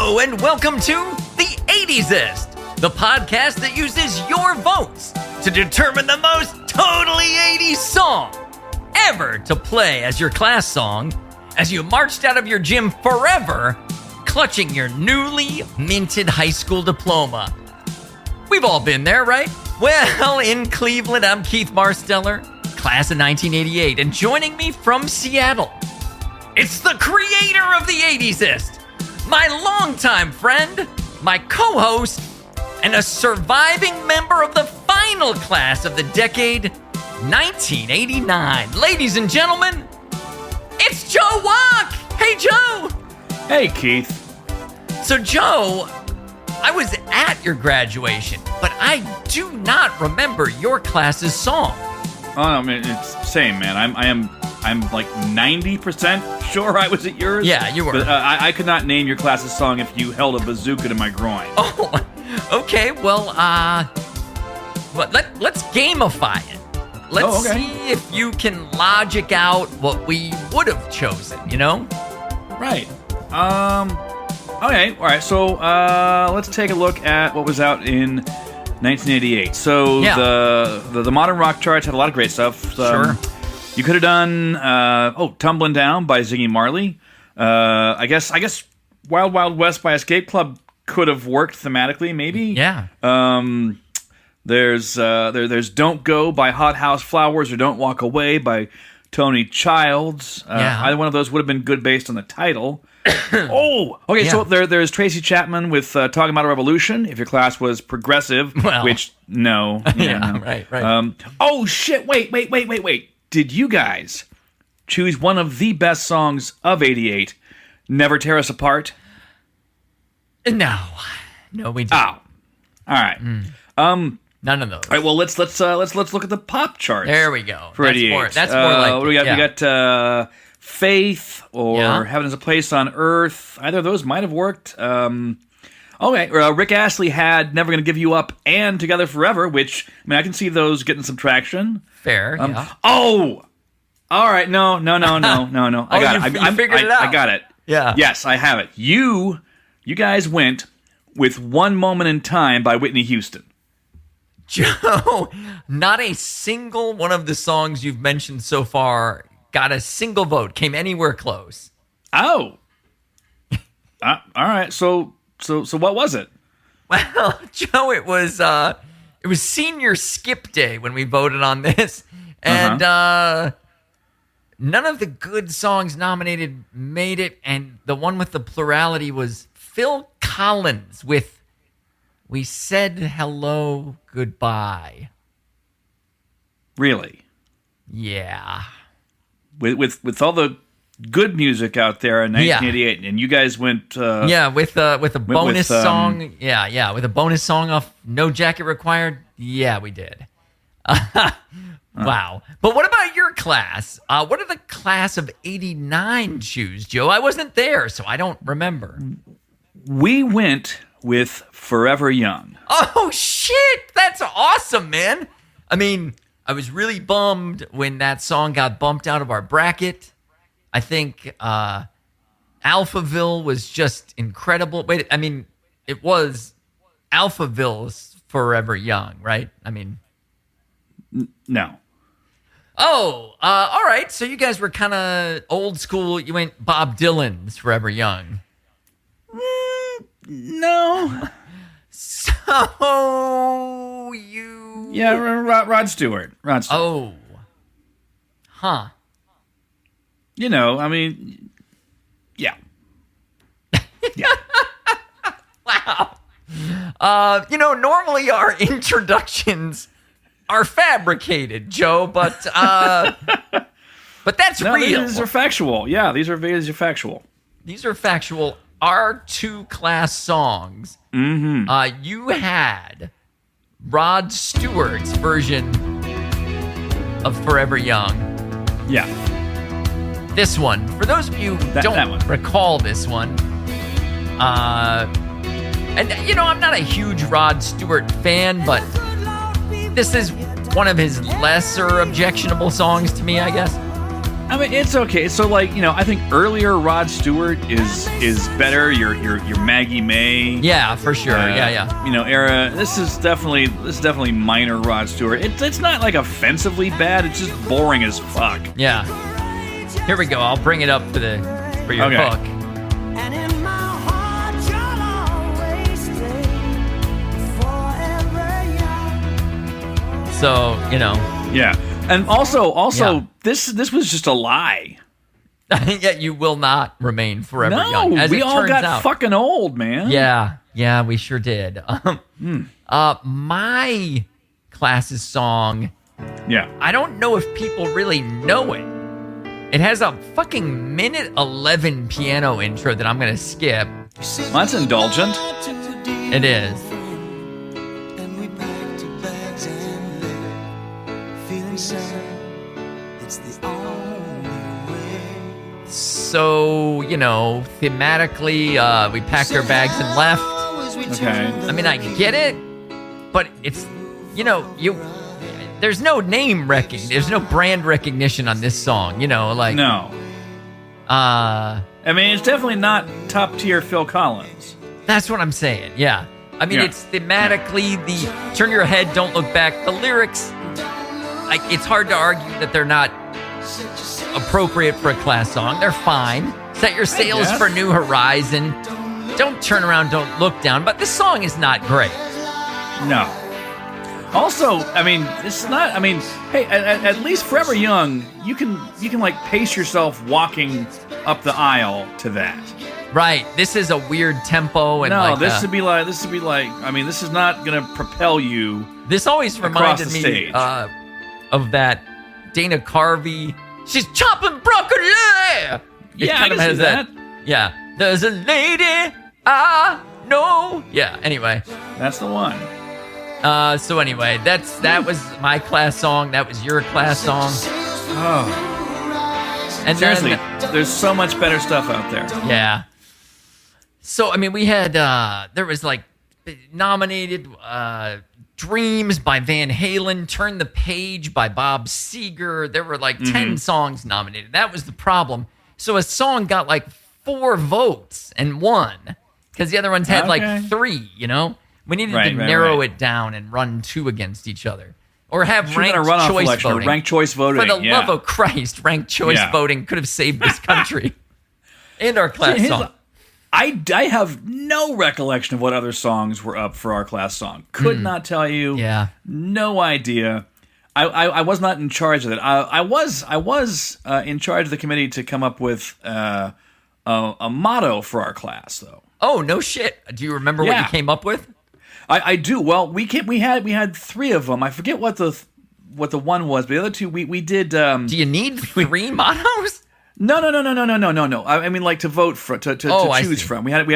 Hello and welcome to the 80sest, the podcast that uses your votes to determine the most totally 80s song ever to play as your class song as you marched out of your gym forever, clutching your newly minted high school diploma. We've all been there, right? Well, in Cleveland, I'm Keith Marsteller, class of 1988, and joining me from Seattle, it's the creator of the 80sest, my longtime friend, my co-host, and a surviving member of the final class of the decade, 1989. Ladies and gentlemen, it's Joe Walk! Hey, Joe! Hey, Keith. So, Joe, I was at your graduation, but I do not remember your class's song. Oh, I mean, it's same, man. I'm like 90% sure I was at yours. Yeah, you were. But I could not name your class's song if you held a bazooka to my groin. Oh, okay. Well, let's gamify it. Let's see if you can logic out what we would have chosen, you know? Right. Okay, all right. So let's take a look at what was out in 1988. So the modern rock charts had a lot of great stuff. Sure. You could have done "Tumbling Down" by Ziggy Marley. I guess "Wild Wild West" by Escape Club could have worked thematically, maybe. Yeah. There's "Don't Go" by Hot House Flowers or "Don't Walk Away" by Tony Childs. Either one of those would have been good based on the title. So there's Tracy Chapman with "Talking About a Revolution." If your class was progressive, which no, no. Right. Oh shit! Wait. Did you guys choose one of the best songs of ’88, "Never Tear Us Apart"? No, we didn't. Oh, all right. None of those. All right. Well, let's look at the pop charts. There we go. For '88, that's more like what do we got? We got "Faith" or "Heaven Is a Place on Earth." Either of those might have worked. Rick Astley had "Never Gonna Give You Up" and "Together Forever," which I can see those getting some traction. Fair. Yeah. Oh, all right. No. I got it. I figured it out. I got it. Yeah. Yes, I have it. You guys went with "One Moment in Time" by Whitney Houston. Joe, not a single one of the songs you've mentioned so far got a single vote, came anywhere close. Oh. All right. So what was it? Well, Joe, it was senior skip day when we voted on this, and none of the good songs nominated made it, and the one with the plurality was Phil Collins with "We Said Hello Goodbye." Really? Yeah. With all the good music out there in 1988, and you guys went with a bonus song. With a bonus song off "No Jacket Required." Yeah, we did. Wow. But what about your class? What did the class of '89 choose, Joe? I wasn't there, so I don't remember. We went with "Forever Young." Oh shit, that's awesome, man. I mean, I was really bummed when that song got bumped out of our bracket. I think Alphaville was just incredible. Wait, I mean, it was Alphaville's "Forever Young," right? I mean, no. Oh, all right. So you guys were kind of old school. You went Bob Dylan's "Forever Young." No. So you... Yeah, Rod Stewart. Oh. Huh. I mean, yeah. Yeah. Wow. Normally our introductions are fabricated, Joe, but that's real. These are factual. Yeah, these are factual. These are factual. Our two class songs. Mm-hmm. You had Rod Stewart's version of "Forever Young." Yeah. This one, for those of you who don't recall this one, and I'm not a huge Rod Stewart fan, but this is one of his lesser objectionable songs to me, I guess. I mean, it's okay. So, like, I think earlier Rod Stewart is better. Your Maggie May. Yeah, for sure. Yeah. Era. This is definitely minor Rod Stewart. It's not like offensively bad. It's just boring as fuck. Yeah. Here we go. I'll bring it up for your hook. And in my heart, you'll always stay forever young. So, Yeah. And also, Yeah. this was just a lie. Yet you will not remain forever No, young. As we it all turns got out. fucking old, man. Yeah, we sure did. My class's song, Yeah. I don't know if people really know it. It has a fucking minute 11 piano intro that I'm going to skip. Well, that's indulgent. It is. And we packed our bags and left, feeling sad. It's the only way. So, thematically, we packed our bags and left. Okay. I mean, I get it, but it's, there's no name recognition, there's no brand recognition on this song, No. Uh, I mean, it's definitely not top tier Phil Collins. that's what I'm saying, yeah. I mean, Yeah. it's thematically the turn your head, don't look back. The lyrics, it's hard to argue that they're not appropriate for a class song. They're fine. Set your sails guess. for a new horizon. Don't turn around, don't look down. But this song is not great. No. Also, I mean, it's not. I mean, hey, at least Forever Young, you can like pace yourself walking up the aisle to that. Right. This is a weird tempo and No, this would be like. I mean, this is not gonna propel you. This always across reminded the me stage. of that Dana Carvey. She's chopping broccoli. It Yeah, kind I of can has see that. Yeah. There's a lady I know. Yeah. Anyway. That's the one. So anyway, that was my class song. That was your class song. Oh, And seriously, then, there's so much better stuff out there. yeah. So I mean, we had there was like nominated Dreams by Van Halen, Turn the Page by Bob Seger. There were like 10 songs nominated. That was the problem. So a song got like 4 votes and won because the other ones had Okay. like 3, We needed Right, to right, narrow right. it down and run 2 against each other. Or have Should've been ranked a runoff choice election, voting. ranked choice voting. For the yeah. love of Christ, ranked choice Yeah. voting could have saved this country. And our class Here's song. I have no recollection of what other songs were up for our class song. Could not tell you. Yeah. No idea. I was not in charge of it. I was in charge of the committee to come up with a motto for our class, though. Oh, no shit. Do you remember what Yeah. you came up with? I do. Well, we had 3 of them. I forget what the one was, but the other 2 we did. Do you need 3 mottos? No. I mean, like to vote for, to I choose see. from. We had 3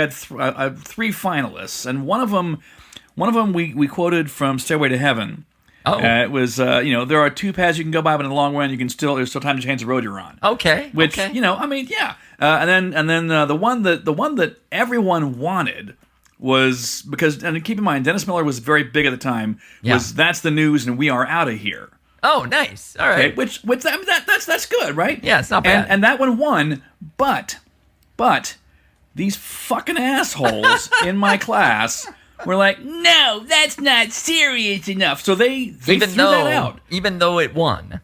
finalists, and one of them we quoted from Stairway to Heaven. Oh, It was there are 2 paths you can go by, but in the long run, there's still time to change the road you're on. okay. Which okay. I mean, yeah. And then the one that everyone wanted was because, and keep in mind, Dennis Miller was very big at the time. Yeah. Was that's the news, and we are out of here. Oh, nice. All right. Okay, which that's good, right? Yeah, it's not bad. And that one won, but these fucking assholes in my class were like, no, that's not serious enough. So they threw that out. Even though it won.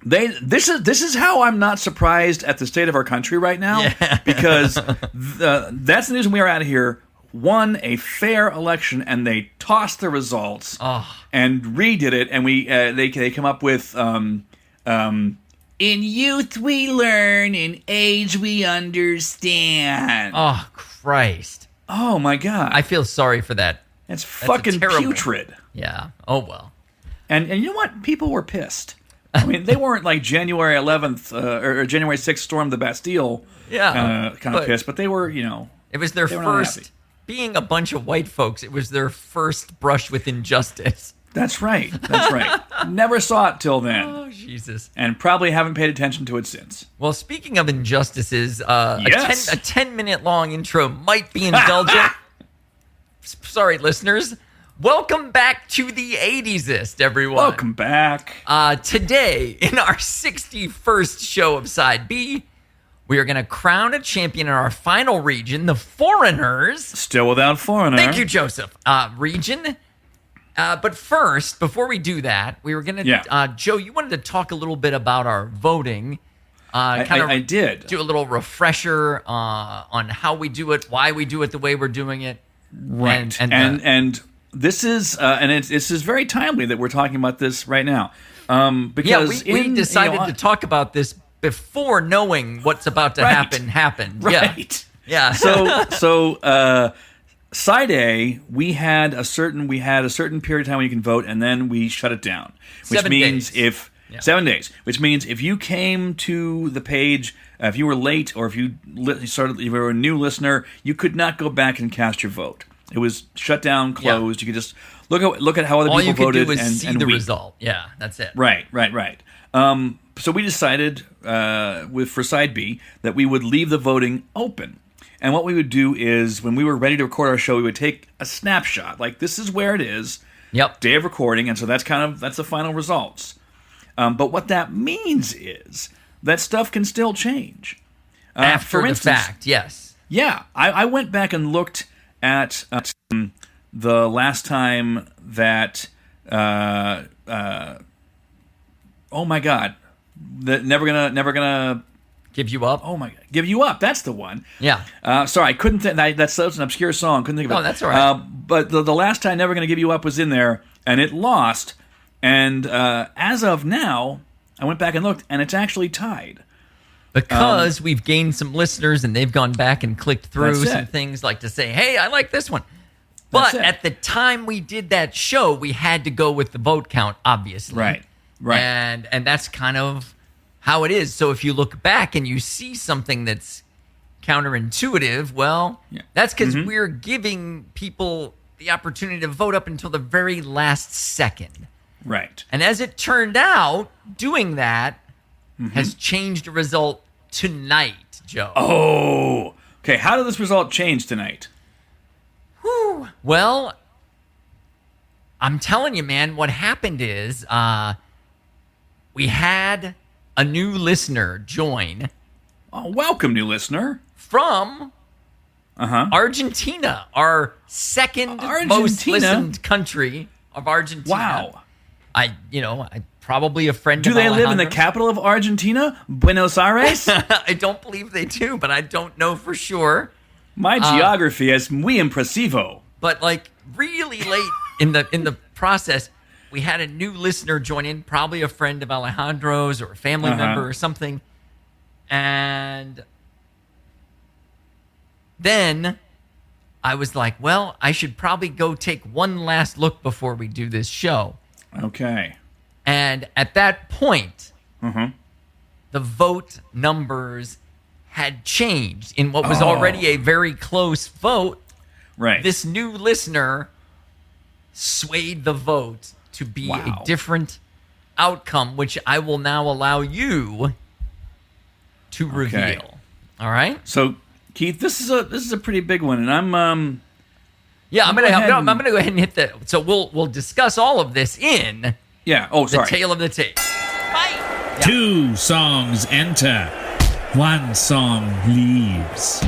This is how I'm not surprised at the state of our country right now, because that's the news, and we are out of here. Won a fair election, and they tossed the results and redid it, and they come up with in youth we learn, in age we understand. Oh, Christ. Oh my God, I feel sorry for that. it's fucking terrible. putrid. Yeah. Oh, well. And you know what? People were pissed. I mean, they weren't like January 11th or January 6th storm the Bastille kind of but pissed, but they were, It was their They were not happy. first, being a bunch of white folks, it was their first brush with injustice. That's right. That's right. Never saw it till then. Oh, Jesus. And probably haven't paid attention to it since. Well, speaking of injustices, Yes. a 10-minute long intro might be indulgent. Sorry, listeners. Welcome back to the 80s-ist, everyone. Welcome back. Today, in our 61st show of Side B, we are going to crown a champion in our final region, the Foreigners. Still without Foreigner. Thank you, Joseph. Region. But first, before we do that, we were going to... Joe, you wanted to talk a little bit about our voting. I did. Do a little refresher on how we do it, why we do it the way we're doing it. Right. And this is this is very timely that we're talking about this right now. Because we decided to talk about this before knowing what's about to happen. Right. Yeah. So Side A, we had a certain period of time when you can vote, and then we shut it down. Which 7 means days. 7 days. Which means if you came to the page, if you were late, or if you were a new listener, you could not go back and cast your vote. It was shut down, closed. You could just look at how other people voted. All you could do is see the weep. result. Yeah, that's it. Right. So we decided for Side B that we would leave the voting open. And what we would do is when we were ready to record our show, we would take a snapshot. Like, this is where it is. Yep. Day of recording. And so that's the final results. But what that means is that stuff can still change. After the fact, yes. Yeah. I went back and looked at the last time that oh my god, that never gonna give you up. Oh my god, give you up. That's the one. Yeah. Sorry, I couldn't think. That's an obscure song. Couldn't think of it. Oh, that's all right. But the last time "Never Gonna Give You Up" was in there, and it lost. And as of now, I went back and looked, and it's actually tied. Because we've gained some listeners and they've gone back and clicked through some things like to say, hey, I like this one. But at the time we did that show, we had to go with the vote count, obviously. Right. And that's kind of how it is. So if you look back and you see something that's counterintuitive, well, that's because we're giving people the opportunity to vote up until the very last second. Right. And as it turned out, doing that has changed the result tonight, Joe. Oh, okay. How did this result change tonight? Whew. Well, I'm telling you, man, what happened is we had a new listener join. Oh, welcome, new listener. From Argentina, our second most listened country of Argentina. Wow. I probably a friend of Alejandro's. Do they live in the Alejandro's. capital of Argentina, Buenos Aires? I don't believe they do, but I don't know for sure. My geography is muy impresivo. But like really late in the process, we had a new listener join in, probably a friend of Alejandro's or a family member or something. And then I was like, well, I should probably go take one last look before we do this show. Okay. And at that point, the vote numbers had changed in what was already a very close vote. Right. This new listener swayed the vote to be a different outcome, which I will now allow you to reveal. All right. So, Keith, this is a pretty big one, and I'm gonna go ahead and hit the. So we'll discuss all of this in. Yeah. Oh, sorry. The tale of the tape. Bye. 2 songs enter. 1 song leaves.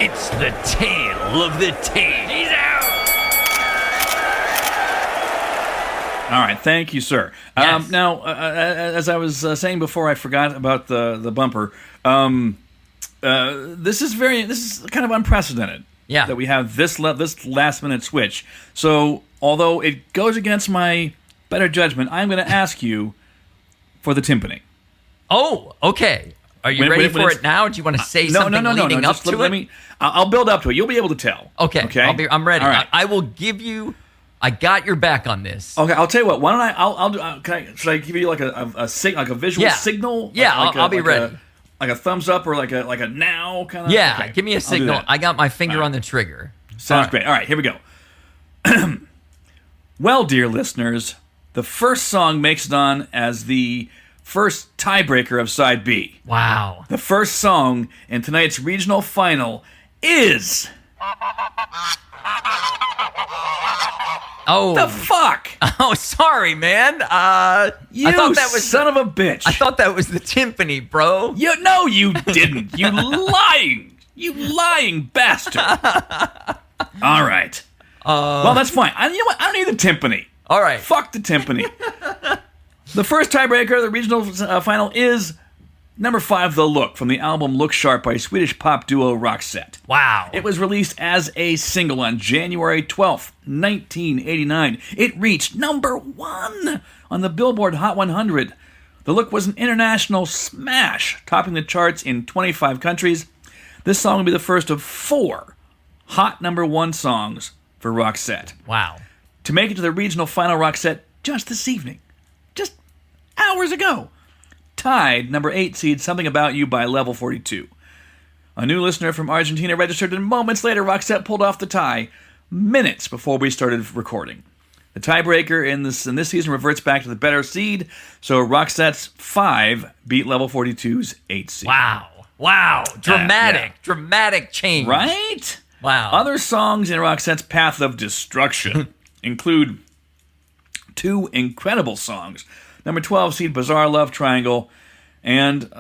It's the tale of the tape. He's out. All right. Thank you, sir. Yes. Now, as I was saying before, I forgot about the bumper. This is kind of unprecedented. Yeah. That we have this last minute switch. So, although it goes against my better judgment, I'm going to ask you for the timpani. Oh, okay. Are you ready for it now? Or do you want to say something leading up to it? I'll build up to it. You'll be able to tell. Okay. I'm ready. All right. I will give you. I got your back on this. Okay, I'll tell you what. Why don't I? I'll do. Should I give you like a visual signal? Yeah, I'll be ready. Like a thumbs up or like a now kind of. Yeah, okay, give me a signal. I got my finger on the trigger. Sounds great. All right, here we go. Well, dear listeners, the first song makes it on as the first tiebreaker of Side B. Wow. The first song in tonight's regional final is Oh. The fuck? Oh, sorry, man. You I thought that was son of a bitch. I thought that was the timpani, bro. No, you didn't. You lying bastard. All right. Well, that's fine. You know what? I don't need the timpani. All right. Fuck the timpani. The first tiebreaker, the regional final, is number 5, The Look, from the album Look Sharp by Swedish pop duo Roxette. Wow. It was released as a single on January 12th, 1989. It reached number 1 on the Billboard Hot 100. The Look was an international smash, topping the charts in 25 countries. This song will be the first of 4 hot number 1 songs for Roxette. Wow. To make it to the regional final, Roxette, just this evening, just hours ago, tied number 8 seed Something About You by Level 42. A new listener from Argentina registered, and moments later, Roxette pulled off the tie minutes before we started recording. The tiebreaker in this season reverts back to the better seed, so Roxette's 5 beat Level 42's 8 seed. Wow. Dramatic change. Right? Wow. Other songs in Roxette's path of destruction include 2 incredible songs. Number 12 seed Bizarre Love Triangle, and this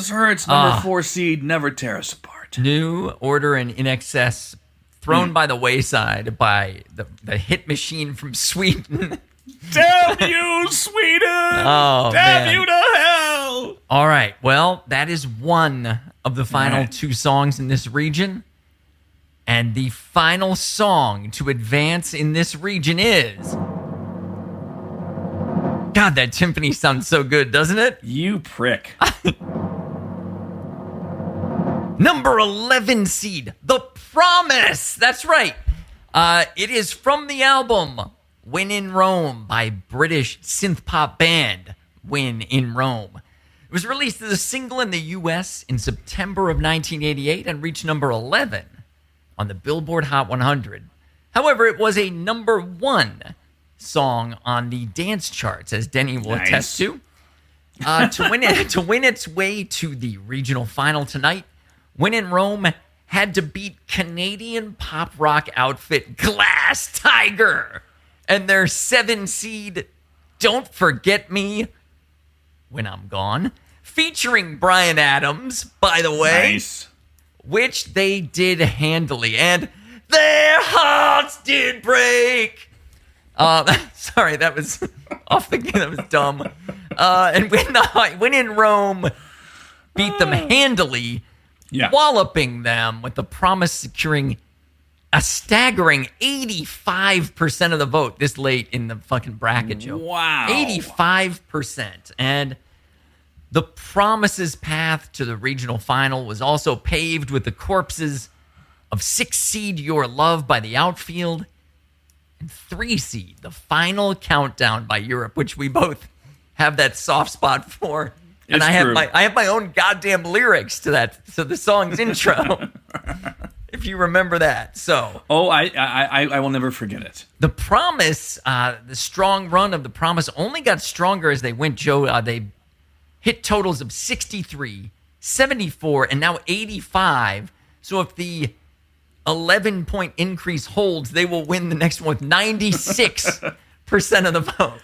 hurts. Number 4 seed Never Tear Us Apart. New Order and In Excess thrown by the wayside by the hit machine from Sweden. Damn you, Sweden! Oh, Damn man. you to hell! All right. Well, that is one of the final 2 songs in this region. And the final song to advance in this region is... God, that timpani sounds so good, doesn't it? You prick. Number 11 seed, The Promise. That's right. It is from the album When in Rome by British synth pop band When in Rome. It was released as a single in the U.S. in September of 1988 and reached number 11 on the Billboard Hot 100. However, it was a number 1 song on the dance charts, as Denny will attest to. To win its way to the regional final tonight, When in Rome had to beat Canadian pop rock outfit Glass Tiger and their 7 seed Don't Forget Me When I'm Gone, featuring Bryan Adams, by the way. Nice. Which they did handily, and their hearts did break. Sorry, that was that was dumb. And when in Rome beat them handily, walloping them with The Promise securing a staggering 85% of the vote this late in the fucking bracket, Joe. Wow. 85%. And The Promise's path to the regional final was also paved with the corpses of 6 seed Your Love by The Outfield and 3 seed The Final Countdown by Europe, which we both have that soft spot for. And It's I have true. I have my own goddamn lyrics to the song's intro. If you remember that. So I will never forget it. The Promise, the strong run of The Promise only got stronger as they went, Joe. They hit totals of 63, 74, and now 85. So if the 11-point increase holds, they will win the next one with 96% of the vote.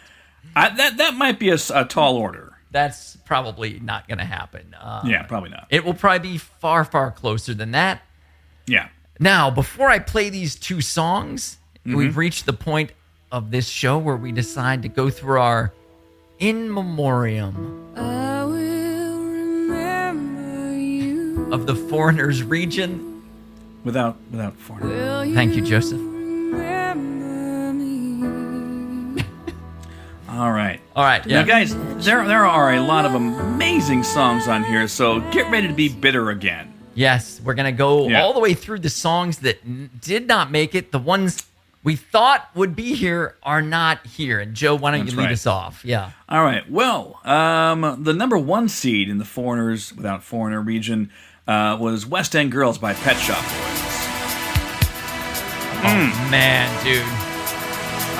That might be a tall order. That's probably not going to happen. Yeah, probably not. It will probably be far, far closer than that. Yeah. Now, before I play these 2 songs, we've reached the point of this show where we decide to go through our in memoriam I will remember you. of the Foreigners region. Without foreigner. Thank you, Joseph. Remember me. All right. Yeah. Now, guys, there are a lot of amazing songs on here, so get ready to be bitter again. Yes, we're going to go all the way through the songs that did not make it. The ones we thought would be here are not here. And Joe, why don't you lead us off? Yeah. All right. Well, the number 1 seed in the Foreigners Without Foreigner region was West End Girls by Pet Shop Boys. Oh, man, dude.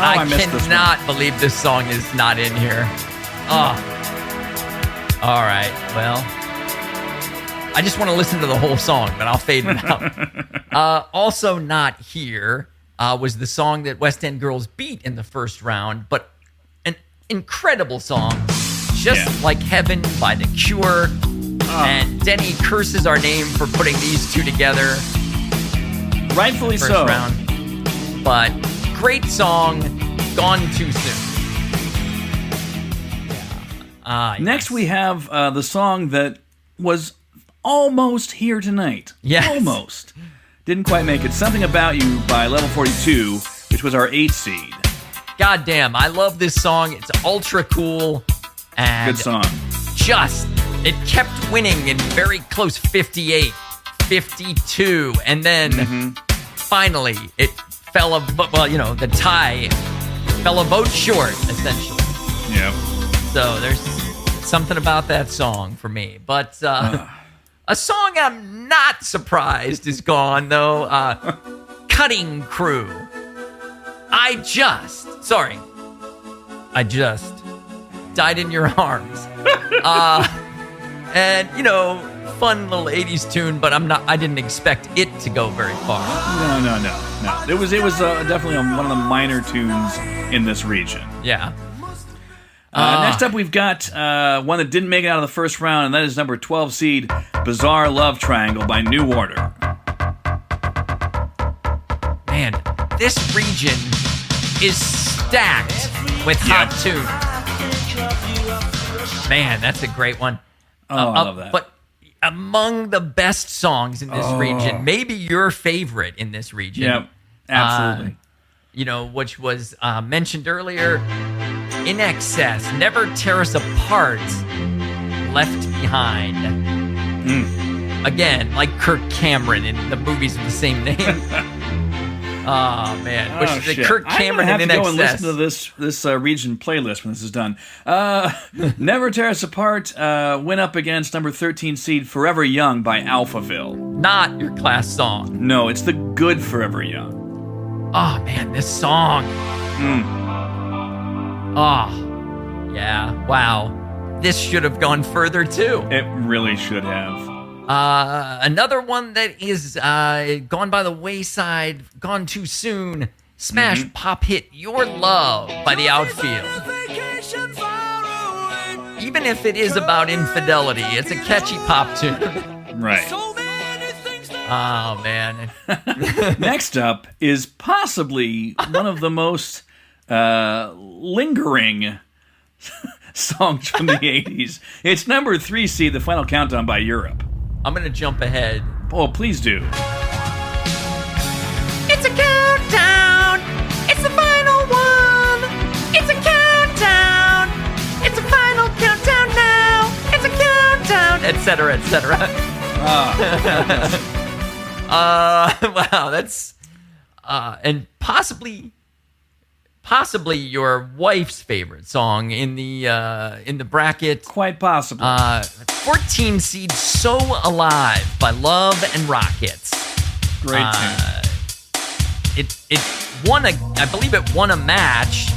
I missed this cannot believe this song is not in here. Oh. All right. Well, I just want to listen to the whole song, but I'll fade it out. Also not here, was the song that West End Girls beat in the first round, but an incredible song, just like Heaven by The Cure. And Denny curses our name for putting these two together. Rightfully first so. round. But great song, gone too soon. Next, we have the song that was almost here tonight. Yes. Almost. Didn't quite make it. Something About You by Level 42, which was our 8th seed. God damn, I love this song. It's ultra cool. And Good song. It kept winning in very close 58, 52, and then finally it fell the tie fell a vote short, essentially. Yeah. So there's something about that song for me. But a song I'm not surprised is gone, though. Cutting Crew. I just died in your arms. And, fun little 80s tune, but I didn't expect it to go very far. No. It was definitely one of the minor tunes in this region. Yeah. Next up, we've got one that didn't make it out of the first round, and that is number 12 seed, Bizarre Love Triangle by New Order. Man, this region is stacked with hot tunes. Man, that's a great one. Oh, I love that. But among the best songs in this region, maybe your favorite in this region. Yeah, absolutely. Which was mentioned earlier, In Excess, Never Tear Us Apart, Left Behind. Again, like Kirk Cameron in the movies with the same name. Oh, man. Kirk Cameron I'm in gonna have to go Excess. and listen to this region playlist when this is done. Never Tear Us Apart went up against number 13 seed, Forever Young by Alphaville. Not your class song. No, it's the good Forever Young. Oh, man, this song. Oh, yeah, wow. This should have gone further, too. It really should have. Another one that is gone by the wayside, gone too soon. Smash pop hit Your Love by The Outfield. Even if it is about infidelity, it's a catchy pop tune. Right. Oh, man. Next up is possibly one of the most lingering songs from the 80s. It's number 3 seed, The Final Countdown by Europe. I'm going to jump ahead. Oh, please do. It's a countdown. It's the final one. It's a countdown. It's a final countdown now. It's a countdown, etc., etc. Wow, that's and possibly your wife's favorite song in the bracket. Quite possible. 14 seed So Alive by Love and Rockets. Great tune. It won I believe it won a match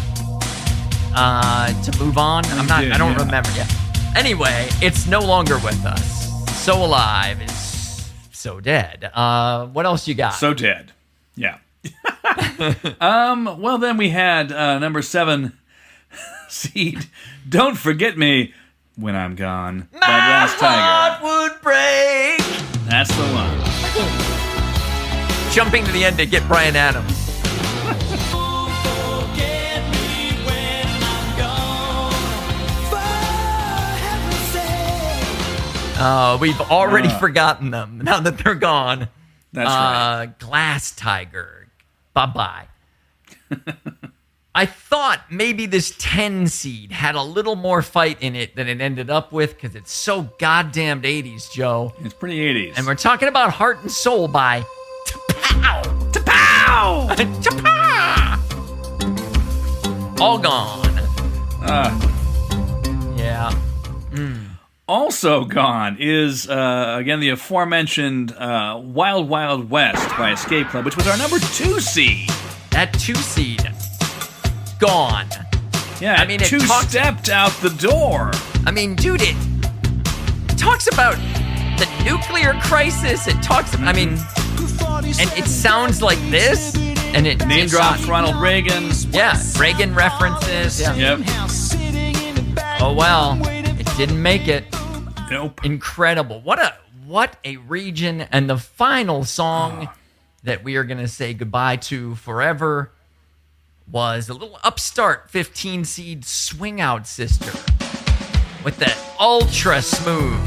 to move on. I don't remember yet. Anyway, it's no longer with us. So Alive is so dead. What else you got? So dead. Yeah. Well, then we had number 7 seed, Don't Forget Me When I'm Gone by Glass Tiger. My heart would break. That's the one. Jumping to the end to get Bryan Adams. We've already forgotten them now that they're gone. That's right. Glass Tiger. Bye-bye. I thought maybe this 10 seed had a little more fight in it than it ended up with because it's so goddamn 80s, Joe. It's pretty 80s. And we're talking about Heart and Soul by T'Pow! T'Pow! T'Pow! All gone. Yeah. Also gone is, again, the aforementioned Wild Wild West by Escape Club, which was our number 2 seed. That 2 seed, gone. Yeah, I mean, it stepped out the door. I mean, dude, it talks about the nuclear crisis. It talks, I mean, and it sounds like this. and it Name drops Ronald Reagan. Yeah, Reagan references. Yeah. Yep. Oh well, it didn't make it. Nope. Incredible. What a region. And the final song that we are going to say goodbye to forever was a little upstart 15 seed Swing Out Sister with that ultra smooth,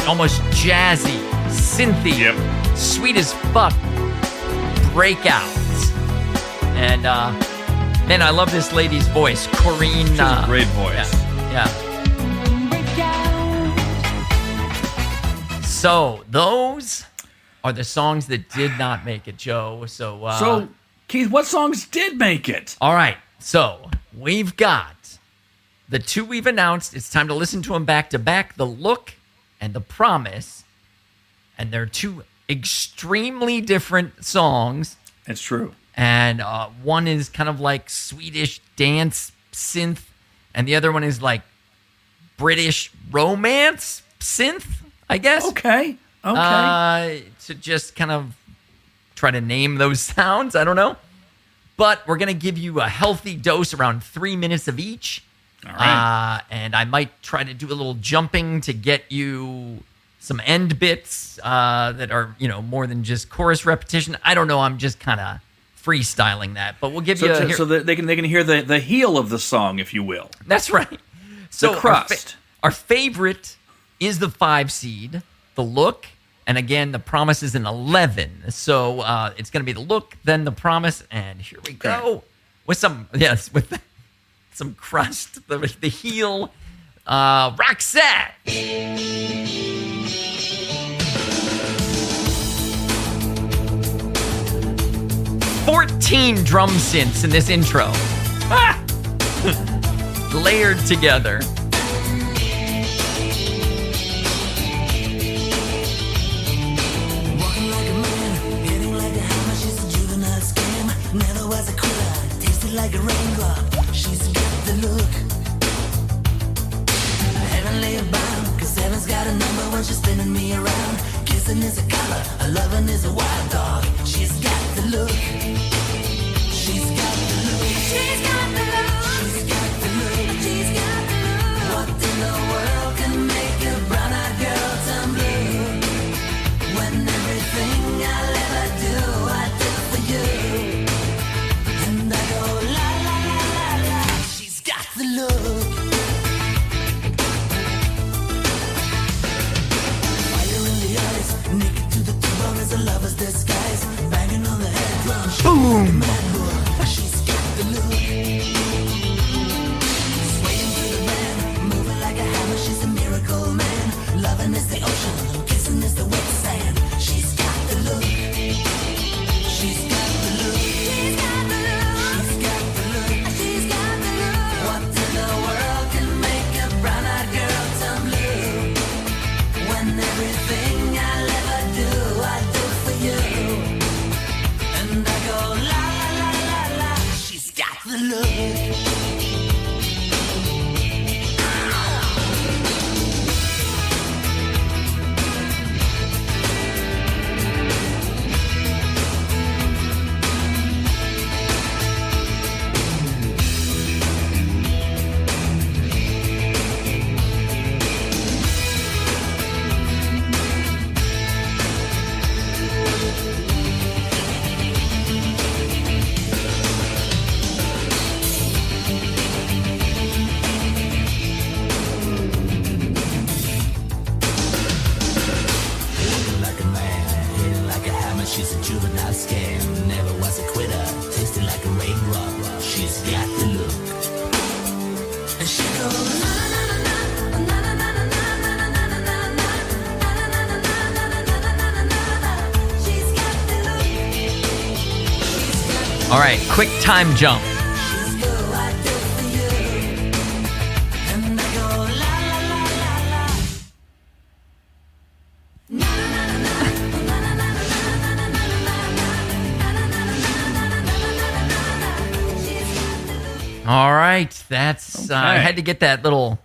almost jazzy, synthy, sweet as fuck breakouts. And man, I love this lady's voice, Corinne. She has a great voice. Yeah. So those are the songs that did not make it, Joe. So Keith, what songs did make it? All right. So we've got the two we've announced. It's time to listen to them back to back. The Look and The Promise. And they're two extremely different songs. It's true. And one is kind of like Swedish dance synth. And the other one is like British romance synth, I guess. Okay. To just kind of try to name those sounds. I don't know. But we're going to give you a healthy dose, around 3 minutes of each. All right. And I might try to do a little jumping to get you some end bits that are, more than just chorus repetition. I don't know. I'm just kind of freestyling that. But we'll give you... So that they can hear the heel of the song, if you will. That's right. So the crust. Our favorite is the 5 seed, The Look. And again, The Promise is an 11. So it's going to be The Look, then The Promise. And here we go. With some crust. The heel. Roxette. 14 drum synths in this intro. Layered together. Walking like a man, hitting like a hammer. She's a juvenile scam. Never was a quitter, tasted like a raindrop. She's got the look. Heavenly bound, 'cause heaven's got a number when she's spinning me around. Kissing is a color, a loving is a wild dog. She's got the look. She's got the look. She's got the look. She's got the look. She's got the look. What in the world can make a brown-eyed girl turn blue? When everything I'll ever do, I do for you. And I go la la la la la. She's got the look. Fire in the eyes, naked to the bone as a lover's disguise. Banging on the head drum. Boom. She's got the look. Swaying through the band, moving like a hammer. She's a miracle man. Loving is the ocean, kissing is the wet sand. She's got the look. She's got the look. She's got the look. She's got the look. She's got the look. What in the world can make a brown-eyed girl turn blue? When everything I'll ever do, I do for you. And I go la la la la la. She's got the look. Like a man, hitting like a hammer. She's a juvenile scam. Never was a quitter, tasting like a raindrop. She's got the look. And she goes na na na na na na na na na na na na na. She's got the look. All right, quick time jump. She's who I do for you. And I go la la la la la. All right, that's I had to get that little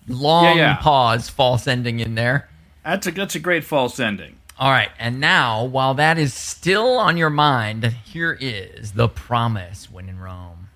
long Yeah. pause, false ending in there. That's a great false ending. All right, and now, while that is still on your mind, here is The Promise, When in Rome.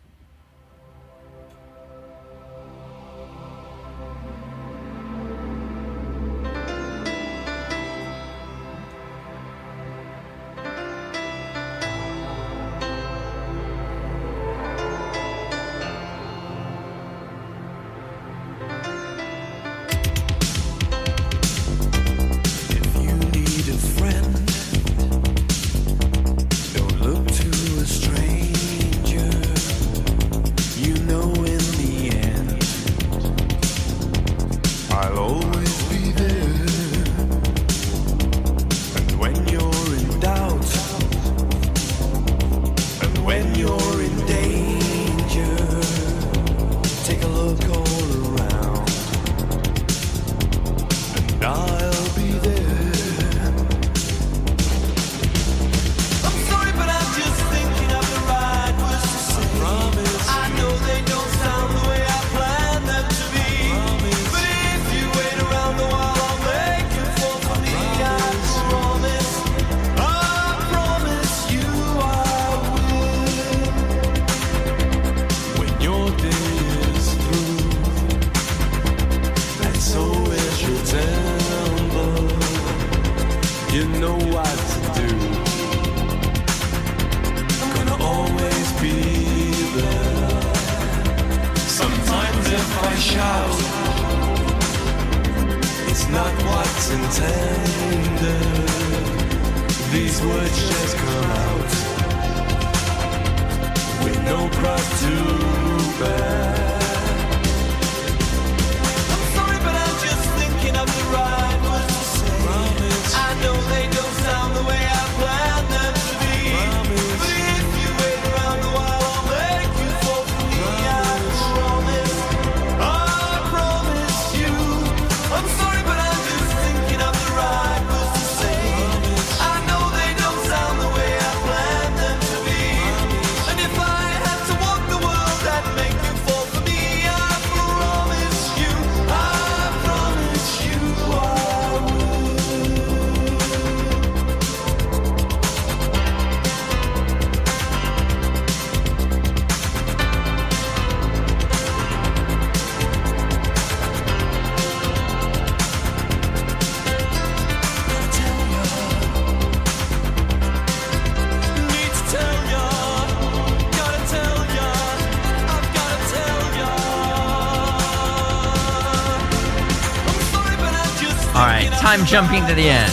All right, time jumping to the end.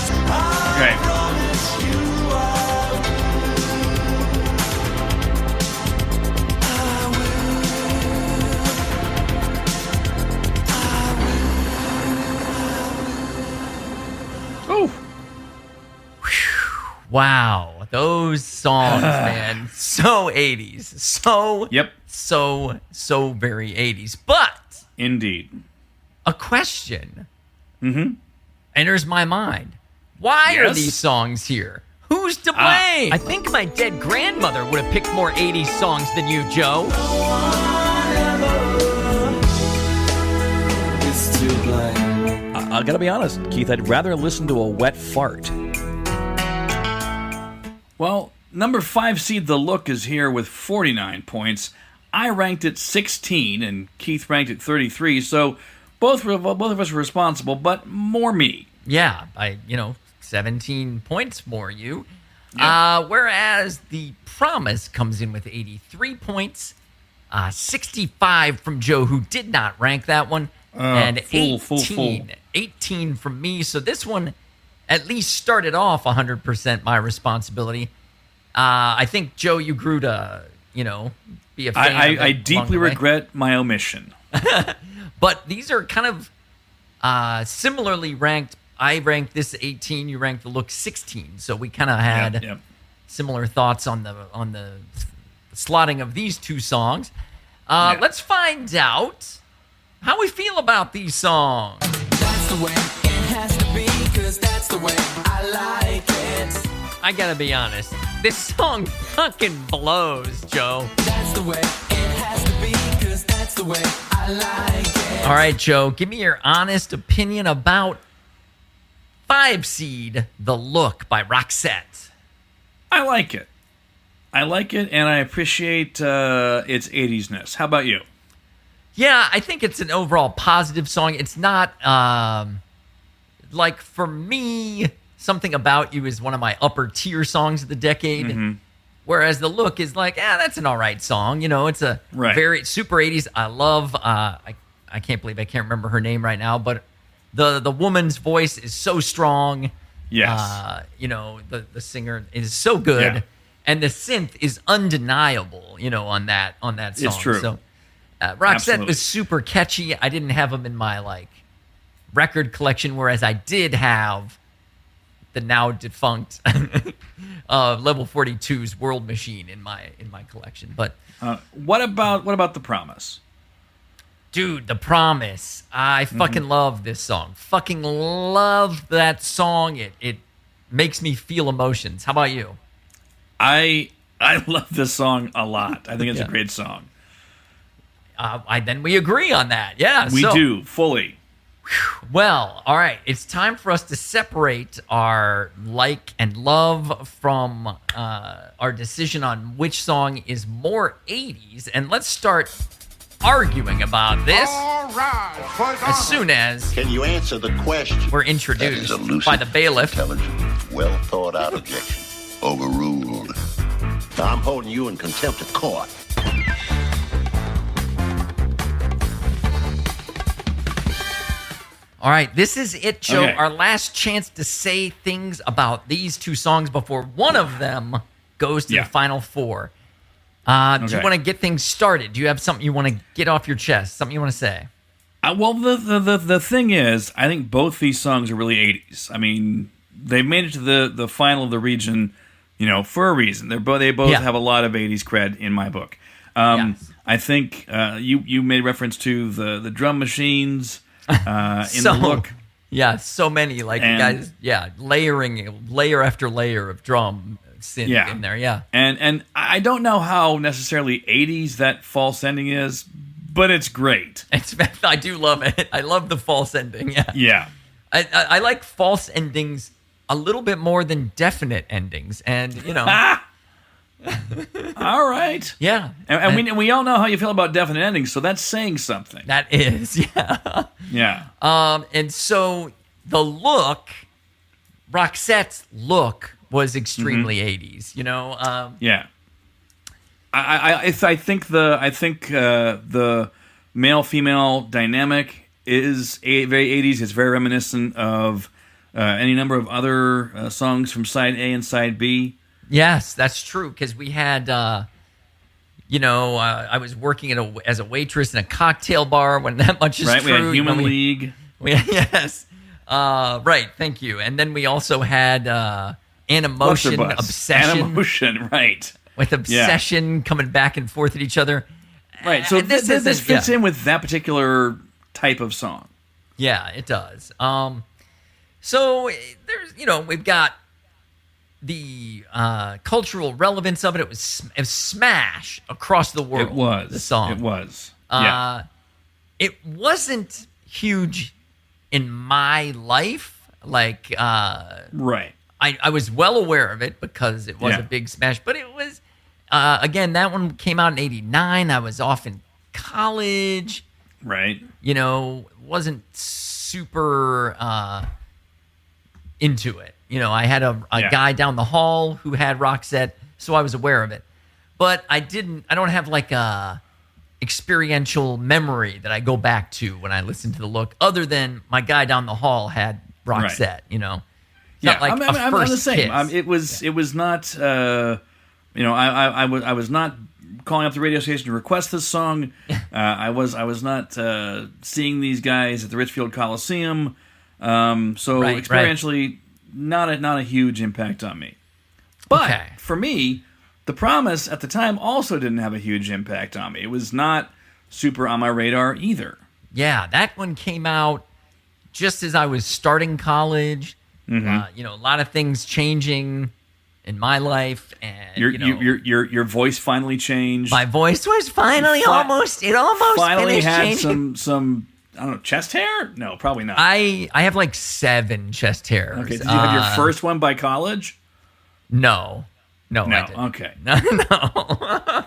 Okay. Oh. Wow, those songs, man, so 80s. So very 80s. But Indeed. a question enters my mind. Why are Yes? these songs here? Who's to blame? I think my dead grandmother would have picked more 80s songs than you, Joe. I gotta be honest, Keith, I'd rather listen to a wet fart. Well, number 5 seed The Look is here with 49 points. I ranked it 16, and Keith ranked it 33, so both of us were responsible, but more me. Yeah, 17 points more you. Yep. Whereas The Promise comes in with 83 points, 65 from Joe, who did not rank that one, and full. 18 from me. So this one at least started off 100% my responsibility. I think, Joe, you grew to, be a fan of it I deeply along the way. regret my omission. But these are kind of similarly ranked. I ranked this 18. You ranked The Look 16. So we kind of had Yep. similar thoughts on the slotting of these two songs. Let's find out how we feel about these songs. That's the way it has to be, 'cause that's the way I like it. I gotta be honest, this song fucking blows, Joe. That's the way it has to be, 'cause that's the way I like it. All right, Joe, give me your honest opinion about 5 seed, The Look by Roxette. I like it. And I appreciate its 80s-ness. How about you? Yeah, I think it's an overall positive song. It's not, like, for me, Something About You is one of my upper tier songs of the decade. Mm-hmm. Whereas The Look is like, that's an all right song. You know, it's a very super 80s. I love, I can't believe I can't remember her name right now, but the woman's voice is so strong. Yes. You know, the singer is so good. Yeah. And the synth is undeniable, you know, on that song. It's true. So Roxette was super catchy. I didn't have them in my, like, record collection, whereas I did have the now defunct Level 42's World Machine in my collection. But what about The Promise? Dude, The Promise. I fucking love this song. Fucking love that song. It makes me feel emotions. How about you? I love this song a lot. I think it's a great song. Then we agree on that. Yeah, we do fully. Well, all right. It's time for us to separate our like and love from our decision on which song is more 80s. And let's start arguing about this as soon as Can you answer the question? we're That is introduced a lucid, by the bailiff. intelligent, well thought out objection. Overruled. Now I'm holding you in contempt of court. All right, this is it, Joe. Okay. Our last chance to say things about these two songs before one of them goes to the final four. Do you want to get things started? Do you have something you want to get off your chest? Something you want to say? Well, the thing is, I think both these songs are really 80s. I mean, they made it to the final of the region, you know, for a reason. They both have a lot of 80s cred in my book. Yes. I think you made reference to the drum machines in the look. Yeah, so many, like, And- guys, layering layer after layer of drum synth in there, And I don't know how necessarily 80s that false ending is, but it's great. I do love it. I love the false ending. Yeah. Yeah. I like false endings a little bit more than definite endings, and you know. All right. Yeah. And we all know how you feel about definite endings, so that's saying something. That is, yeah. Yeah. And so the look, Roxette's look was extremely 80s, you know? Yeah. I think the male female dynamic is very 80s. It's very reminiscent of any number of other songs from side A and side B. Yes, that's true, because we had, I was working as a waitress in a cocktail bar when that much is right, true. we had Human League. Yes. Right, thank you. And then we also had Animotion, Bus. Obsession. Animotion, right. With Obsession coming back and forth at each other. Right, so And this fits in with that particular type of song. Yeah, it does. So there's, we've got the cultural relevance of it. It was smash across the world. It was. The song. It was. Yeah. It wasn't huge in my life. Like, Right. I was well aware of it because it was a big smash, but it was, again, that one came out in 89. I was off in college. Right. Wasn't super into it. I had a guy down the hall who had Roxette, so I was aware of it. But I don't have like a experiential memory that I go back to when I listen to the look, other than my guy down the hall had Roxette, Yeah, Not like I'm a first the same. kiss. It was not. I was not calling up the radio station to request this song. I was not seeing these guys at the Richfield Coliseum. So experientially, not a huge impact on me. But for me, The Promise at the time also didn't have a huge impact on me. It was not super on my radar either. Yeah, that one came out just as I was starting college. Mm-hmm. A lot of things changing in my life, and Your voice finally changed. my voice was finally almost finally finished had changing. some I don't know, chest hair? No, probably not. I have like 7 chest hairs. Okay, did you have your first one by college? No, No, I didn't. okay. No.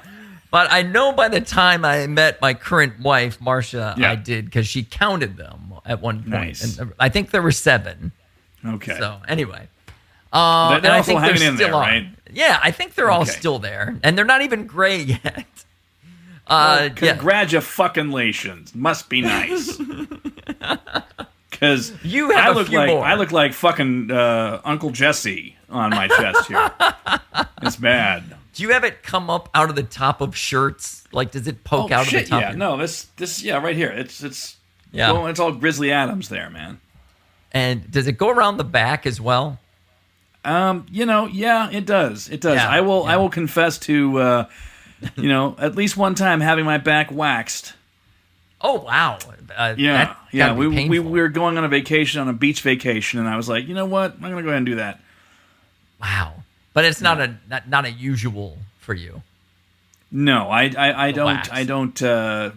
But I know by the time I met my current wife, Marcia, Yeah. I did, because she counted them at one point. Nice. And I think there were 7. Okay. So anyway. They're and I all think hanging they're in there, still on. right? Yeah, I think they're all Okay. still there. And they're not even gray yet. Well, Yeah. congratulations. Must be nice. Because You have a few more. I look like fucking Uncle Jesse on my chest here. It's bad. Do you have it come up out of the top of shirts? Like, does it poke out shit, of the top? yeah. of No, this yeah, right here. It's Yeah. well, it's all Grizzly Adams there, man. And does it go around the back as well? Yeah, it does. It does. Yeah, I yeah. will confess to at least one time having my back waxed. Oh, wow. Yeah, yeah. We We were going on a vacation, on a beach vacation, and I was like, you know what? I'm gonna go ahead and do that. Wow. But it's not a usual for you. No, I don't wax.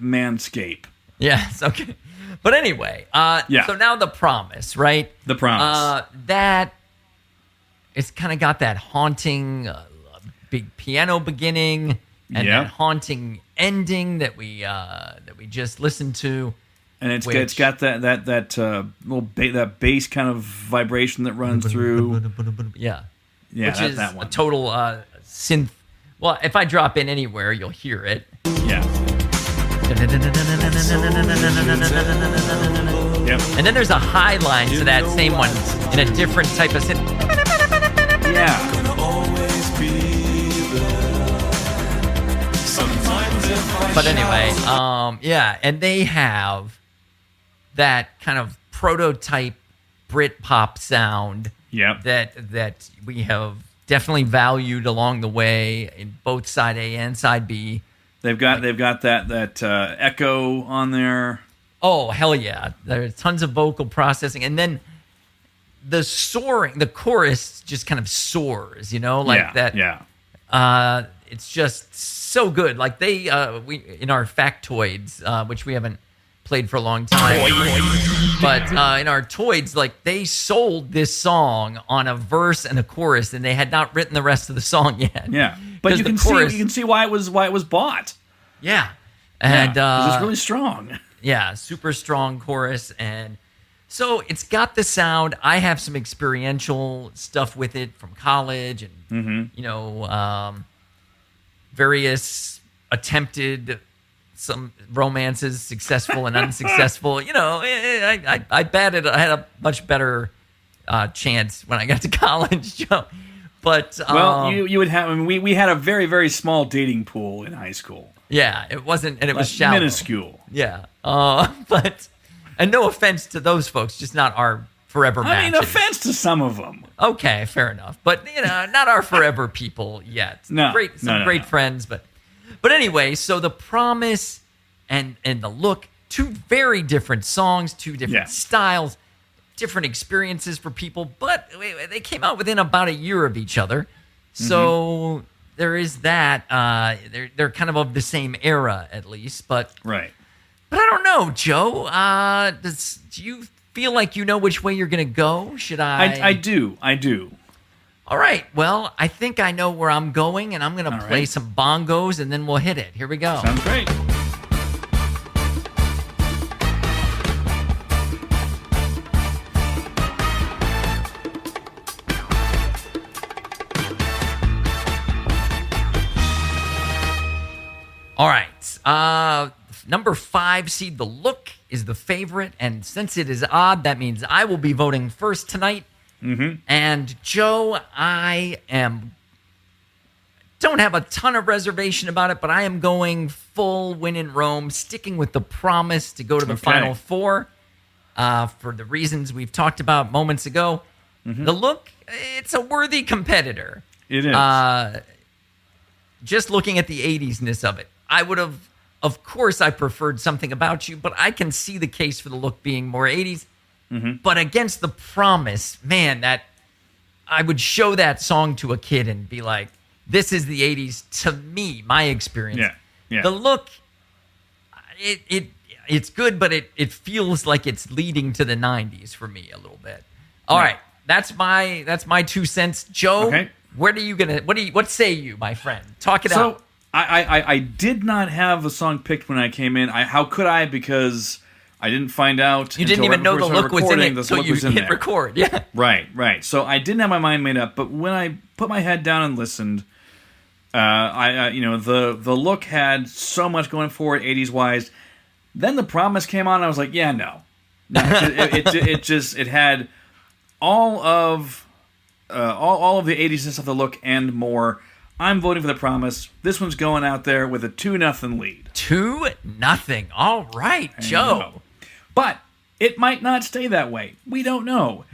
manscape. Yes, okay. But anyway, Yeah. so now The Promise, right? The Promise. That it's kind of got that haunting big piano beginning and Yeah. that haunting ending that we just listened to. And it's Which- got that little that bass kind of vibration that runs through. Yeah. Yeah, Which is that one. a total synth. Well, if I drop in anywhere, you'll hear it. Yeah. Yep. And then there's a high line to that same one in a different type of synth. Yeah. But anyway, yeah, and they have that kind of prototype Brit-pop sound Yep. that we have definitely valued along the way in both side A and side B. They've got that echo on there. Oh, hell yeah. There's tons of vocal processing. And then the soaring, the chorus just kind of soars, like yeah, that. Yeah. It's just so good. Like we in our factoids, which we haven't played for a long time, but in our toids, like they sold this song on a verse and a chorus, and they had not written the rest of the song yet. Yeah. But 'Cause you the can chorus- see why it was bought. Yeah. And Yeah, 'cause it's really strong. yeah, super strong chorus. And so it's got the sound. I have some experiential stuff with it from college and, various attempted some romances, successful and unsuccessful. I batted. I had a much better chance when I got to college, Joe. But Well, you would have. I mean, we had a very, very small dating pool in high school. yeah, it wasn't, and it was Like, shallow. minuscule. Yeah, but and no offense to those folks, just not our forever I mean, matches. offense to some of them. Okay, fair enough. But not our forever people yet. No, some no, great no. friends, but anyway, so The Promise and The Look, 2 very different songs, 2 different Yeah. styles, different experiences for people, but they came out within about a year of each other. So there is that. They're kind of the same era at least, but Right. I don't know, Joe. Do you feel like you know which way you're going to go? Should I do. All right. Well, I think I know where I'm going, and I'm going to All play right. some bongos, and then we'll hit it. Here we go. Sounds great. All right. Number 5 seed, The Look, is the favorite, and since it is odd, that means I will be voting first tonight. Mm-hmm. And Joe, don't have a ton of reservation about it, but I am going full win in Rome, sticking with The Promise to go to the Okay. Final Four for the reasons we've talked about moments ago. The Look, it's a worthy competitor. It is. Just looking at the 80s-ness of it, I would have, of course, I preferred Something About You, but I can see the case for The Look being more 80s. But against The Promise, man, that I would show that song to a kid and be like, this is the 80s to me, my experience. Yeah, yeah. The Look, it it's good, but it feels like it's leading to the 90s for me a little bit. All right. That's my 2 cents. Joe, Okay. what say you, my friend? Talk it out. So I did not have a song picked when I came in. How could I? Because I didn't find out. You didn't even know the look was in it, so you hit record. Yeah. Right. So I didn't have my mind made up, but when I put my head down and listened, the look had so much going for it, 80s wise. Then The Promise came on, and I was like, yeah, no. It had all of the 80s of the look and more. I'm voting for The Promise. This one's going out there with a 2-0 lead. 2-0. All right, Joe. But it might not stay that way. We don't know.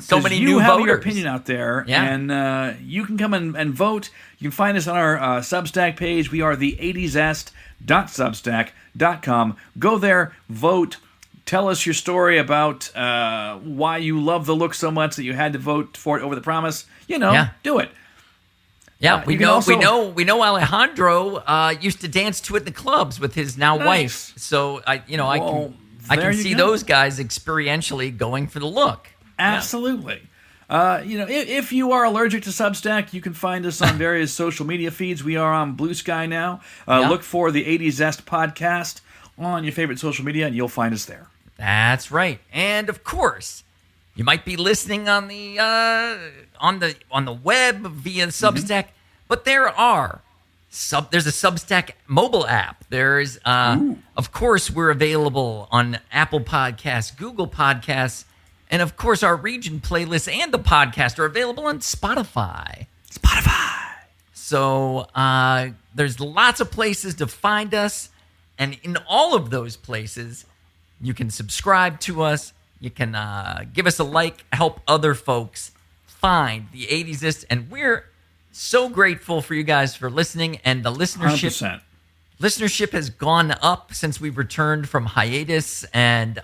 So many new you have voters. your opinion out there, and you can come and vote. You can find us on our Substack page. We are the 80zest.substack.com. Go there, vote. Tell us your story about why you love the look so much that you had to vote for it over The Promise. Do it. Yeah, we know Alejandro used to dance to it in the clubs with his now wife. So I can see those guys experientially going for the look. Absolutely. If you are allergic to Substack, you can find us on various social media feeds. We are on Blue Sky now. Look for the 80s Zest podcast on your favorite social media, and you'll find us there. That's right. And of course, you might be listening on the web via Substack, but there's a Substack mobile app. There's of course we're available on Apple Podcasts, Google Podcasts, and of course our region playlists and the podcast are available on Spotify. So there's lots of places to find us, and in all of those places, you can subscribe to us. You can give us a like, help other folks find the 80s, and we're so grateful for you guys for listening. And the listenership 100%. has gone up since we've returned from hiatus, and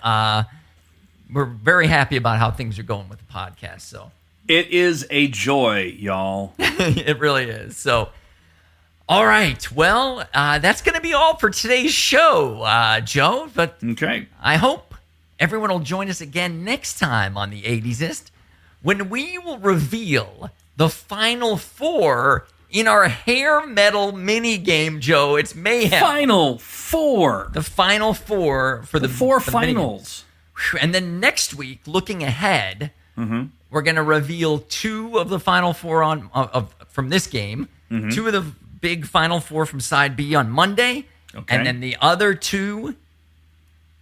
we're very happy about how things are going with the podcast. So it is a joy, y'all. It really is. So, all right. Well, that's going to be all for today's show, Joe. But okay, I hope everyone will join us again next time on the 80sist when we will reveal the final 4 in our hair metal mini game, Joe. It's mayhem. Final 4. The final 4 for the 4 the finals. And then next week, looking ahead, we're going to reveal 2 of the final 4 from this game, 2 of the big final 4 from side B on Monday, and then the other 2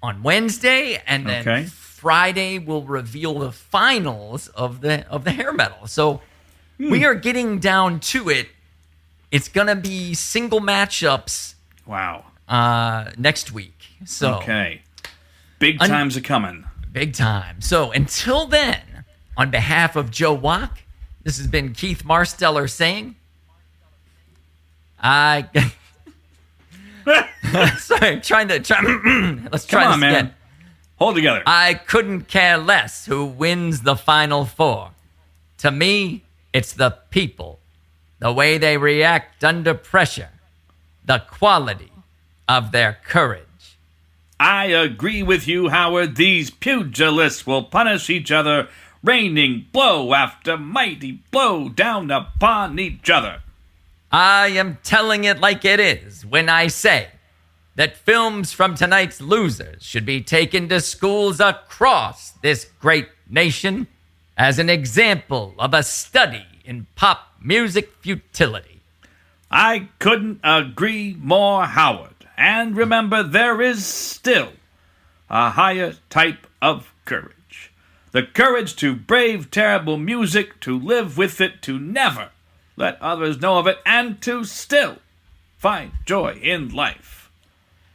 on Wednesday, and then Friday we'll reveal the finals of the hair metal. So we are getting down to it. It's gonna be single matchups. Wow. Next week. So big times are coming. Big time. So until then, on behalf of Joe Wack, this has been Keith Marsteller saying, sorry, let's try this man. again. Hold together. I couldn't care less who wins the final 4. To me, it's the people, the way they react under pressure, the quality of their courage. I agree with you, Howard. These pugilists will punish each other, raining blow after mighty blow down upon each other. I am telling it like it is when I say that films from tonight's losers should be taken to schools across this great nation as an example of a study in pop music futility. I couldn't agree more, Howard. And remember, there is still a higher type of courage. The courage to brave terrible music, to live with it, to never let others know of it, and to still find joy in life.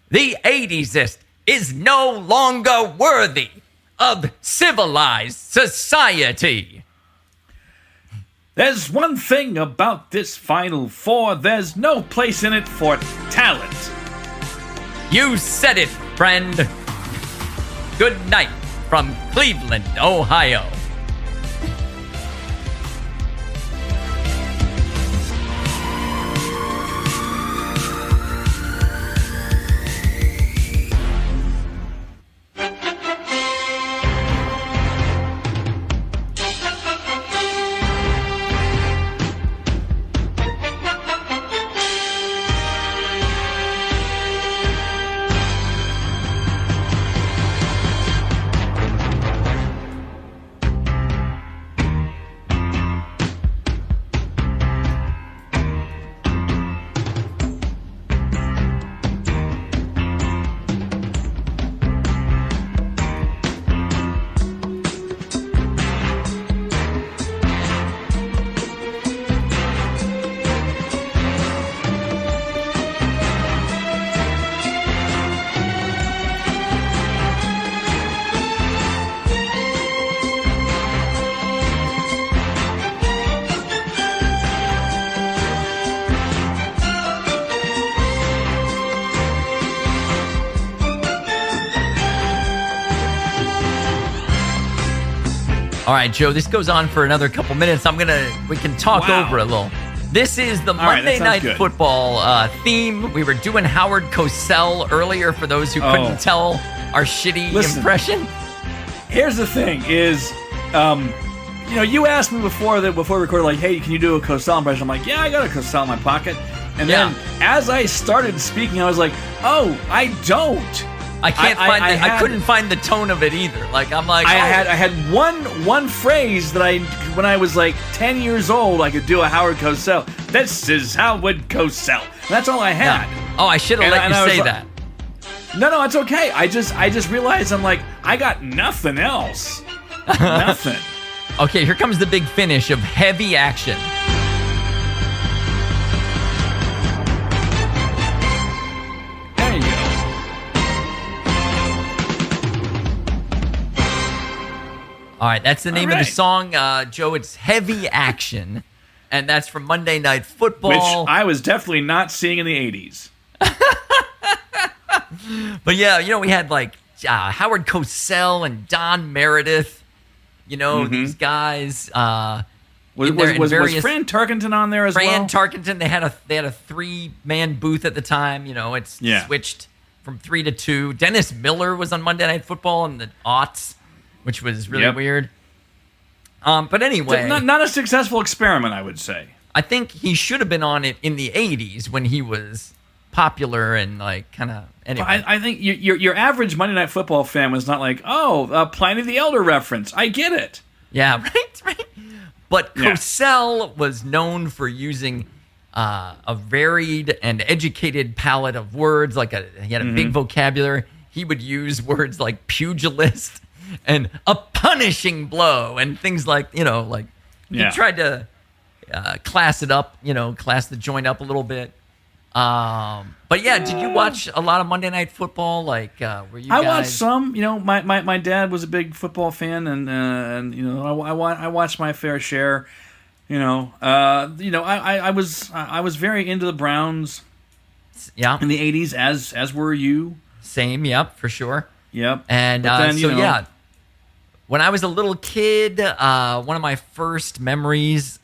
The 80sist is no longer worthy of civilized society. There's one thing about this Final 4, there's no place in it for talent. You said it, friend. Good night from Cleveland, Ohio. All right, Joe, this goes on for another couple minutes. We can talk over a little. This is the Monday Night Football theme. We were doing Howard Cosell earlier for those who couldn't tell our shitty impression. Here's the thing is, you asked me before we recorded, like, hey, can you do a Cosell impression? I'm like, yeah, I got a Cosell in my pocket. And then as I started speaking, I was like, oh, I don't. I couldn't find the tone of it either. Like, I'm like, I had one phrase that when I was like 10 years old, I could do a Howard Cosell. This is Howard Cosell. That's all I had. Yeah. Oh, I should have let you say that. No, it's okay. I just realized I'm like, I got nothing else. Nothing. Okay, here comes the big finish of heavy action. There you go. All right, that's the name of the song, Joe. It's Heavy Action, and that's from Monday Night Football. Which I was definitely not seeing in the 80s. But yeah, we had like Howard Cosell and Don Meredith, these guys. Was Fran Tarkenton on there as well? Fran Tarkenton, they had a 3-man booth at the time. It's switched from 3 to 2. Dennis Miller was on Monday Night Football in the aughts, which was really weird. But anyway, not a successful experiment, I would say. I think he should have been on it in the 80s when he was popular and like kind of. Anyway, I think your average Monday Night Football fan was not like, Pliny the Elder reference. I get it. Yeah, right. But Cosell was known for using a varied and educated palette of words. He had a big vocabulary. He would use words like pugilist and a punishing blow and things like, he tried to class it up, class the joint up a little bit. But yeah, did you watch a lot of Monday Night Football? Like, were you? I watched some. My dad was a big football fan, and I watched my fair share. I was very into the Browns. Yeah. In the 80s, as were you. Same. Yep. For sure. Yep. And then, when I was a little kid, one of my first memories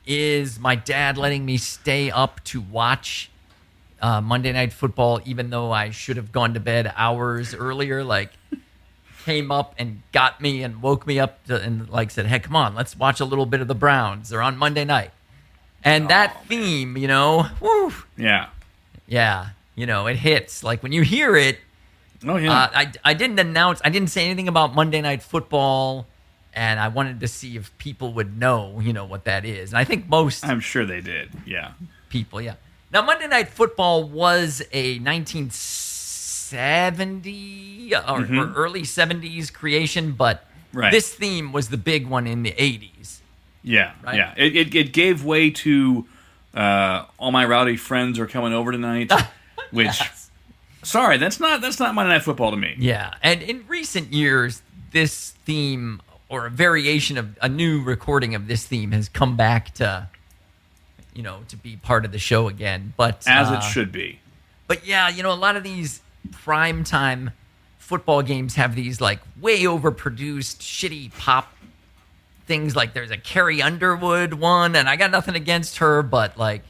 is my dad letting me stay up to watch Monday Night Football, even though I should have gone to bed hours earlier. Like, came up and got me and woke me up and said, "Hey, come on, let's watch a little bit of the Browns. They're on Monday night." And that theme, woo. Yeah. Yeah. It hits. Like, when you hear it. Oh, yeah. I didn't say anything about Monday Night Football, and I wanted to see if people would know, what that is. And I think most... I'm sure they did, yeah. People, yeah. Now, Monday Night Football was a 1970 or early 70s creation, but this theme was the big one in the 80s. Yeah, right? Yeah. It gave way to All My Rowdy Friends Are Coming Over Tonight, which... Yes. Sorry, that's not Monday Night Football to me. Yeah, and in recent years, this theme or a variation of a new recording of this theme has come back to, to be part of the show again. But as it should be. But yeah, a lot of these primetime football games have these like way overproduced, shitty pop things. Like there's a Carrie Underwood one, and I got nothing against her, but like.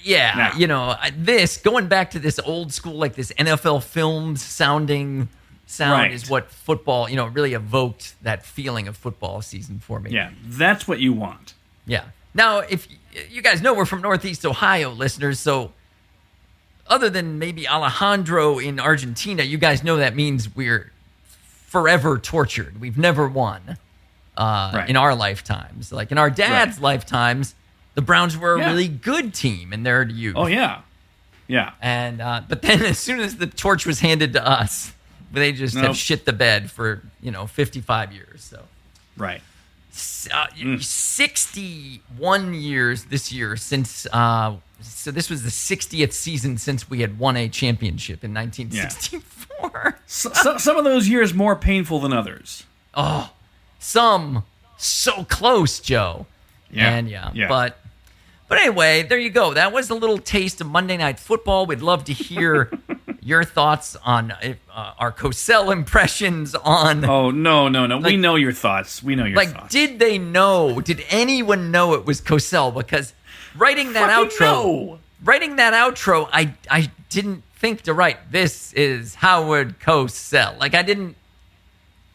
Yeah, this going back to this old school, like this NFL Films sound is what football, really evoked that feeling of football season for me. Yeah, that's what you want. Yeah. Now, if you guys know, we're from Northeast Ohio, listeners, so other than maybe Alejandro in Argentina, you guys know that means we're forever tortured. We've never won in our lifetimes. Like in our dad's lifetimes, the Browns were a really good team in their youth. Oh, yeah. Yeah. And but then as soon as the torch was handed to us, they just have shit the bed for, 55 years. So right. 61 years this year since so this was the 60th season since we had won a championship in 1964. Some of those years more painful than others. Oh, some so close, Joe. Yeah. And But anyway, there you go. That was a little taste of Monday Night Football. We'd love to hear your thoughts on our Cosell impressions on. Oh, no. We know your thoughts. We know your thoughts. Like, did they know? Did anyone know it was Cosell? Because writing that outro, I didn't think to write, this is Howard Cosell. Like, I didn't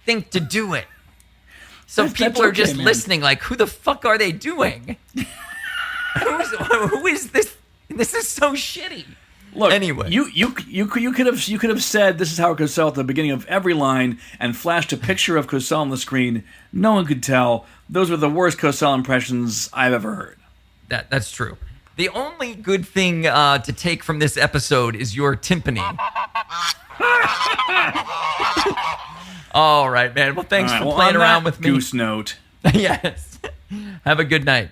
think to do it. So people are just listening like, who the fuck are they doing? Who is this? This is so shitty. Look, anyway, you could have said this is Howard Cosell at the beginning of every line and flashed a picture of Cosell on the screen. No one could tell. Those were the worst Cosell impressions I've ever heard. That's true. The only good thing to take from this episode is your timpani. All right, man. Well, thanks for playing around with me. Goose note. Yes. Have a good night.